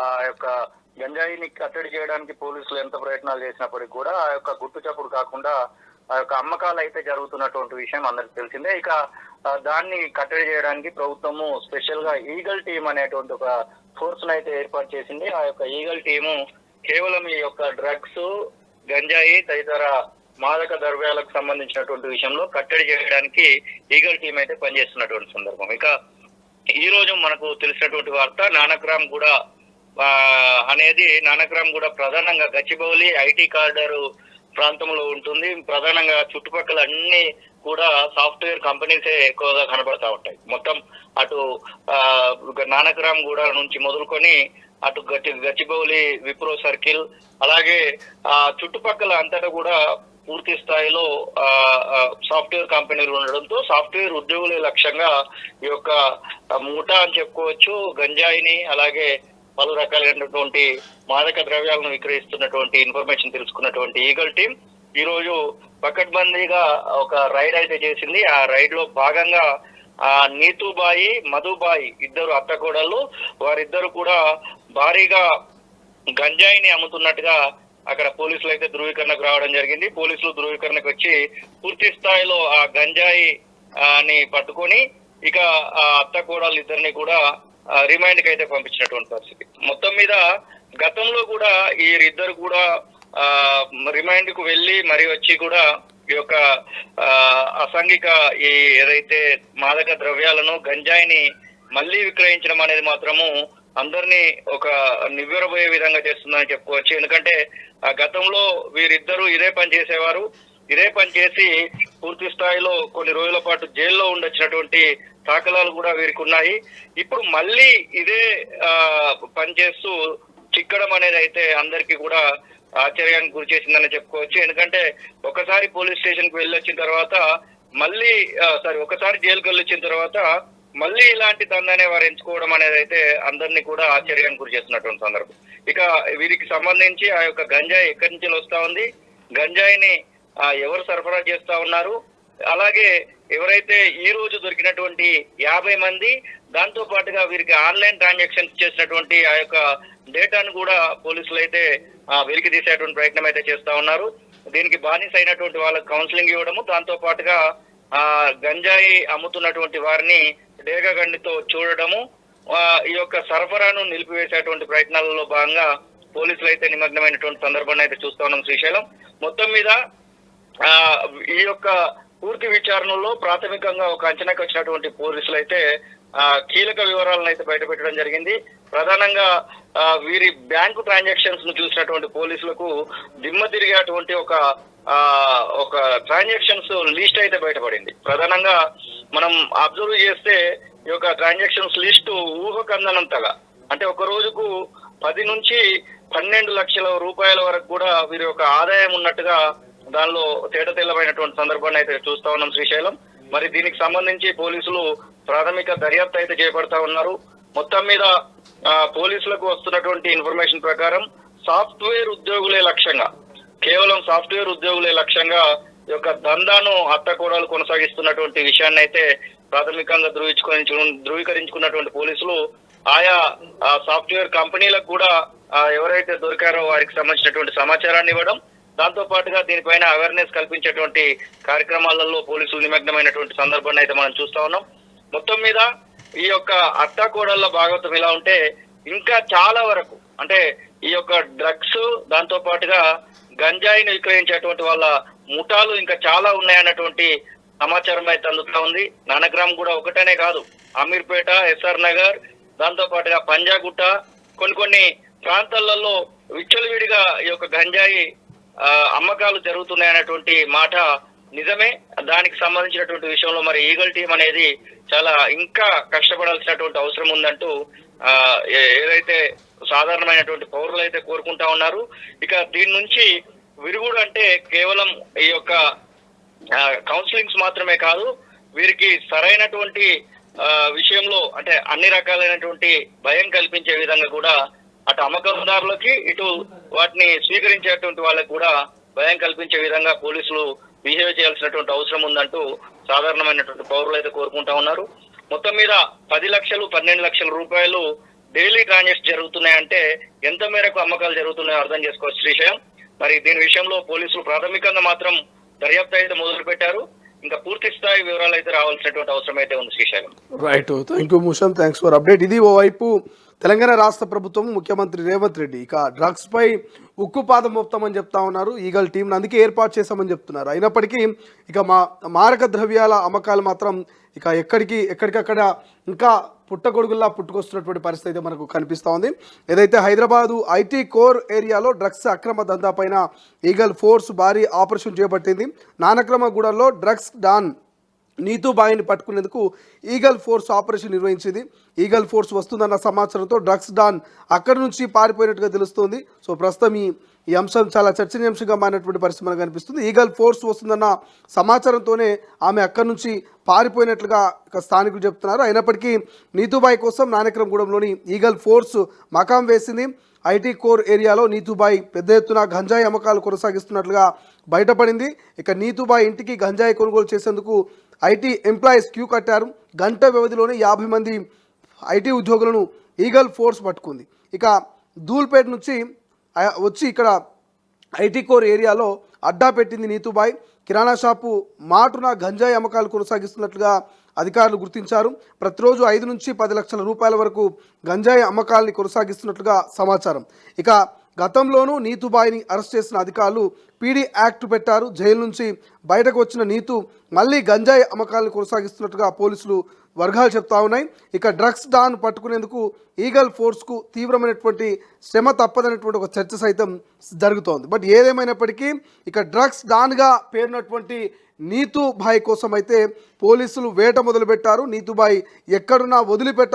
ఆ యొక్క గంజాయిని కట్టడి చేయడానికి పోలీసులు ఎంత ప్రయత్నాలు చేసినప్పటికీ కూడా ఆ యొక్క గుట్టు చప్పుడు కాకుండా ఆ యొక్క అమ్మకాలు అయితే జరుగుతున్నటువంటి విషయం అందరికి తెలిసిందే. ఇక దాన్ని కట్టడి చేయడానికి ప్రభుత్వము స్పెషల్ గా ఈగల్ టీమ్ అనేటువంటి ఒక ఫోర్స్ అయితే ఏర్పాటు చేసింది. ఆ యొక్క ఈగల్ టీము కేవలం ఈ యొక్క డ్రగ్స్, గంజాయి తదితర మాదక ద్రవ్యాలకు సంబంధించినటువంటి విషయంలో కట్టడి చేయడానికి ఈగల్ టీం అయితే పనిచేస్తున్నటువంటి సందర్భం. ఇక ఈ రోజు మనకు తెలిసినటువంటి వార్త నానక్రామ్ కూడా అనేది నానక్రామ్ కూడా ప్రధానంగా గచ్చిబౌలి ఐటీ కారిడార్ ప్రాంతంలో ఉంటుంది. ప్రధానంగా చుట్టుపక్కల అన్ని కూడా సాఫ్ట్వేర్ కంపెనీసే ఎక్కువగా కనబడతా ఉంటాయి. మొత్తం అటు నానక్రామ్ కూడా నుంచి మొదలుకొని అటు గచ్చిబౌలి, విప్రో సర్కిల్, అలాగే చుట్టుపక్కల అంతటా కూడా పూర్తి స్థాయిలో సాఫ్ట్వేర్ కంపెనీలు ఉండడంతో సాఫ్ట్వేర్ ఉద్యోగుల లక్ష్యంగా ఈ యొక్క ముఠా అని చెప్పుకోవచ్చు. గంజాయిని అలాగే పలు రకాలైనటువంటి మాదక ద్రవ్యాలను విక్రయిస్తున్నటువంటి ఇన్ఫర్మేషన్ తెలుసుకున్నటువంటి ఈగల్ టీం ఈ రోజు పకడ్బందీగా ఒక రైడ్ అయితే చేసింది. ఆ రైడ్ లో భాగంగా నీతుబాయి, మధుబాయి ఇద్దరు అత్తకోడళ్ళు, వారిద్దరు కూడా భారీగా గంజాయిని అమ్ముతున్నట్టుగా అక్కడ పోలీసులు అయితే ధృవీకరణకు రావడం జరిగింది. పోలీసులు ధృవీకరణకు వచ్చి పూర్తి స్థాయిలో ఆ గంజాయి ని పట్టుకొని ఇక ఆ అత్తకోడళ్ళు ఇద్దరిని కూడా రిమైండ్ కి అయితే పంపించినటువంటి పరిస్థితి. మొత్తం మీద గతంలో కూడా వీరిద్దరు కూడా రిమైండ్ కు వెళ్లి మరి వచ్చి కూడా ఈ యొక్క అసాంఘిక ఈ ఏదైతే మాదక ద్రవ్యాలను గంజాయిని మళ్లీ విక్రయించడం అనేది మాత్రము అందరినీ ఒక నివ్వెరబోయే విధంగా చేస్తుందని చెప్పుకోవచ్చు. ఎందుకంటే ఆ గతంలో వీరిద్దరూ ఇదే పని చేసేవారు. ఇదే పని చేసి పూర్తి స్థాయిలో కొన్ని రోజుల పాటు జైల్లో ఉండొచ్చినటువంటి దాఖలాలు కూడా వీరికి ఉన్నాయి. ఇప్పుడు మళ్ళీ ఇదే పని చేస్తూ చిక్కడం అనేది అయితే అందరికీ కూడా ఆశ్చర్యానికి గురి చేసిందని చెప్పుకోవచ్చు. ఎందుకంటే ఒకసారి పోలీస్ స్టేషన్ కి వెళ్ళొచ్చిన తర్వాత మళ్ళీ ఒకసారి జైలుకి వెళ్ళొచ్చిన తర్వాత మళ్ళీ ఇలాంటి దందానే వారు ఎంచుకోవడం అనేది అయితే అందరినీ కూడా ఆశ్చర్యానికి గురి చేస్తున్నటువంటి సందర్భం. ఇక వీరికి సంబంధించి ఆ యొక్క గంజాయి ఎక్కడి నుంచి వస్తా ఉంది, గంజాయిని ఎవరు సరఫరా చేస్తా ఉన్నారు, అలాగే ఎవరైతే ఈ రోజు దొరికినటువంటి 50 మంది, దాంతో పాటుగా వీరికి ఆన్లైన్ ట్రాన్సాక్షన్స్ చేసినటువంటి ఆ యొక్క డేటాను కూడా పోలీసులు అయితే వెలికి తీసేటువంటి ప్రయత్నం అయితే చేస్తా ఉన్నారు. దీనికి బానిస అయినటువంటి వాళ్ళకి కౌన్సిలింగ్ ఇవ్వడము, దాంతో పాటుగా గంజాయి అమ్ముతున్నటువంటి వారిని డేగగండితో చూడడము, ఈ యొక్క సరఫరాను నిలిపివేసేటువంటి ప్రయత్నాలలో భాగంగా పోలీసులు అయితే నిమగ్నమైనటువంటి సందర్భాన్ని అయితే చూస్తా ఉన్నాం శ్రీశైలం. మొత్తం మీద ఈ యొక్క పూర్తి విచారణలో ప్రాథమికంగా ఒక అంచనాకు వచ్చినటువంటి పోలీసులు అయితే కీలక వివరాలను అయితే బయటపెట్టడం జరిగింది. ప్రధానంగా వీరి బ్యాంకు ట్రాన్సాక్షన్స్ ను చూసినటువంటి పోలీసులకు దిమ్మ తిరిగేటువంటి ఒక ట్రాన్సాక్షన్స్ లిస్ట్ అయితే బయటపడింది. ప్రధానంగా మనం అబ్జర్వ్ చేస్తే ఈ యొక్క ట్రాన్సాక్షన్స్ లిస్ట్ ఊహకందనంతగా, అంటే ఒక రోజుకు 10 నుంచి 12 లక్షల రూపాయల వరకు కూడా వీరి యొక్క ఆదాయం ఉన్నట్టుగా దానిలో తేటతెల్లమైనటువంటి సందర్భాన్ని అయితే చూస్తా ఉన్నాం శ్రీశైలం. మరి దీనికి సంబంధించి పోలీసులు ప్రాథమిక దర్యాప్తు అయితే చేపడతా ఉన్నారు. మొత్తం మీద పోలీసులకు వస్తున్నటువంటి ఇన్ఫర్మేషన్ ప్రకారం సాఫ్ట్వేర్ ఉద్యోగులే లక్ష్యంగా, కేవలం సాఫ్ట్వేర్ ఉద్యోగులే లక్ష్యంగా ఈ యొక్క దందాను అత్తకోడలు కొనసాగిస్తున్నటువంటి విషయాన్ని అయితే ప్రాథమికంగా ధృవీకరించుకున్నటువంటి పోలీసులు ఆయా సాఫ్ట్వేర్ కంపెనీలకు కూడా ఎవరైతే దొరికారో వారికి సంబంధించినటువంటి సమాచారాన్ని ఇవ్వడం, దాంతో పాటుగా దీనిపైన అవేర్నెస్ కల్పించేటువంటి కార్యక్రమాలలో పోలీసులు నిమగ్నమైనటువంటి సందర్భాన్ని అయితే మనం చూస్తా ఉన్నాం. మొత్తం మీద ఈ యొక్క అత్తాకోడళ్ల భాగవతం ఇలా ఉంటే ఇంకా చాలా వరకు, అంటే ఈ యొక్క డ్రగ్స్, దాంతో పాటుగా గంజాయిని విక్రయించేటువంటి వాళ్ళ ముఠాలు ఇంకా చాలా ఉన్నాయన్నటువంటి సమాచారం అయితే అందుతా ఉంది. నానక్రామ్ కూడా ఒకటనే కాదు, అమీర్పేట, ఎస్ఆర్ నగర్, దాంతో పాటుగా పంజాగుట్ట, కొన్ని ప్రాంతాలలో విచ్చలవిడిగా ఈ యొక్క గంజాయి అమ్మకాలు జరుగుతున్నాయన్నటువంటి మాట నిజమే. దానికి సంబంధించినటువంటి విషయంలో మరి ఈగల్ టీం అనేది చాలా ఇంకా కష్టపడాల్సినటువంటి అవసరం ఉందంటూ ఏదైతే సాధారణమైనటువంటి పౌరులు అయితే కోరుకుంటా ఉన్నారు. ఇక దీని నుంచి విరుగుడు అంటే కేవలం ఈ యొక్క కౌన్సిలింగ్స్ మాత్రమే కాదు, వీరికి సరైనటువంటి విషయంలో అంటే అన్ని రకాలైనటువంటి భయం కల్పించే విధంగా కూడా అటు అమ్మకందారులకి ఇటు వాటిని స్వీకరించేటువంటి వాళ్ళకి కూడా భయం కల్పించే విధంగా పోలీసులు బిహేవ్ చేయాల్సినటువంటి అవసరం ఉందంటూ సాధారణమైనటువంటి పౌరులు అయితే కోరుకుంటా ఉన్నారు. మొత్తం మీద 10 లక్షలు 12 లక్షల రూపాయలు డైలీ ట్రాన్సాక్షన్ జరుగుతున్నాయంటే ఎంత మేరకు అమ్మకాలు జరుగుతున్నాయో అర్థం చేసుకోవచ్చు శ్రీశైలం. మరి దీని విషయంలో పోలీసులు ప్రాథమికంగా మాత్రం దర్యాప్తు అయితే మొదలు పెట్టారు. ఇంకా పూర్తి స్థాయి వివరాలు అయితే రావాల్సినటువంటి అవసరం అయితే ఉంది శ్రీశైలం. రైట్, థ్యాంక్ యూ మూషన్, థ్యాంక్స్ ఫర్ అప్డేట్. ఇది ఓవైపు తెలంగాణ రాష్ట్ర ప్రభుత్వం ముఖ్యమంత్రి రేవంత్ రెడ్డి ఇక డ్రగ్స్ పై ఉక్కుపాదం మోపుతామని చెప్తా ఉన్నారు. ఈగల్ టీంను అందుకే ఏర్పాటు చేశామని చెప్తున్నారు. అయినప్పటికీ ఇక మారక ద్రవ్యాల అమ్మకాలు మాత్రం ఇక ఎక్కడికక్కడ ఇంకా పుట్టగొడుగుల్లా పుట్టుకొస్తున్నటువంటి పరిస్థితి అయితే మనకు కనిపిస్తూ ఉంది. ఏదైతే హైదరాబాదు ఐటీ కోర్ ఏరియాలో డ్రగ్స్ అక్రమ దందా పైన ఈగల్ ఫోర్స్ భారీ ఆపరేషన్ చేపట్టింది. నానక్రమగూడలో డ్రగ్స్ డాన్ నీతూబాయిని పట్టుకునేందుకు ఈగల్ ఫోర్స్ ఆపరేషన్ నిర్వహించింది. ఈగల్ ఫోర్స్ వస్తుందన్న సమాచారంతో డ్రగ్స్ డాన్ అక్కడి నుంచి పారిపోయినట్టుగా తెలుస్తోంది. సో ప్రస్తుతం ఈ అంశం చాలా చర్చనీయాంశంగా మారినటువంటి పరిస్థితి మనకు కనిపిస్తుంది. ఈగల్ ఫోర్స్ వస్తుందన్న సమాచారంతోనే ఆమె అక్కడి నుంచి పారిపోయినట్లుగా స్థానికులు చెప్తున్నారు. అయినప్పటికీ నీతూబాయి కోసం నానక్రమగూడెంలోని ఈగల్ ఫోర్స్ మకాం వేసింది. ఐటీ కోర్ ఏరియాలో నీతూబాయి పెద్ద ఎత్తున గంజాయి అమ్మకాలు కొనసాగిస్తున్నట్లుగా బయటపడింది. ఇక నీతూబాయి ఇంటికి గంజాయి కొనుగోలు చేసేందుకు ఐటీ ఎంప్లాయీస్ క్యూ కట్టారు. గంట వ్యవధిలోనే 50 మంది ఐటీ ఉద్యోగులను ఈగల్ ఫోర్స్ పట్టుకుంది. ఇక ధూల్పేట నుంచి వచ్చి ఇక్కడ ఐటీ కోర్ ఏరియాలో అడ్డా పెట్టింది నీతూబాయి. కిరాణా షాపు మాటున గంజాయి అమ్మకాలు కొనసాగిస్తున్నట్లుగా అధికారులు గుర్తించారు. ప్రతిరోజు 5 నుంచి 10 లక్షల రూపాయల వరకు గంజాయి అమ్మకాలని కొనసాగిస్తున్నట్లుగా సమాచారం. ఇక గతంలోనూ నీతూబాయిని అరెస్ట్ చేసిన అధికారులు పీడీ యాక్ట్ పెట్టారు. జైలు నుంచి బయటకు వచ్చిన నీతు మళ్ళీ గంజాయి అమ్మకాలను కొనసాగిస్తున్నట్టుగా పోలీసులు వర్గాలు చెప్తా ఉన్నాయి. ఇక డ్రగ్స్ డాన్ పట్టుకునేందుకు ఈగల్ ఫోర్స్కు తీవ్రమైనటువంటి శ్రమ తప్పదనేటువంటి ఒక చర్చ సైతం జరుగుతోంది. బట్ ఏదేమైనప్పటికీ ఇక డ్రగ్స్ డాన్గా పేరున్నటువంటి నీతూబాయి కోసం అయితే పోలీసులు వేట మొదలుపెట్టారు. నీతూబాయి ఎక్కడున్నా వదిలిపెట్ట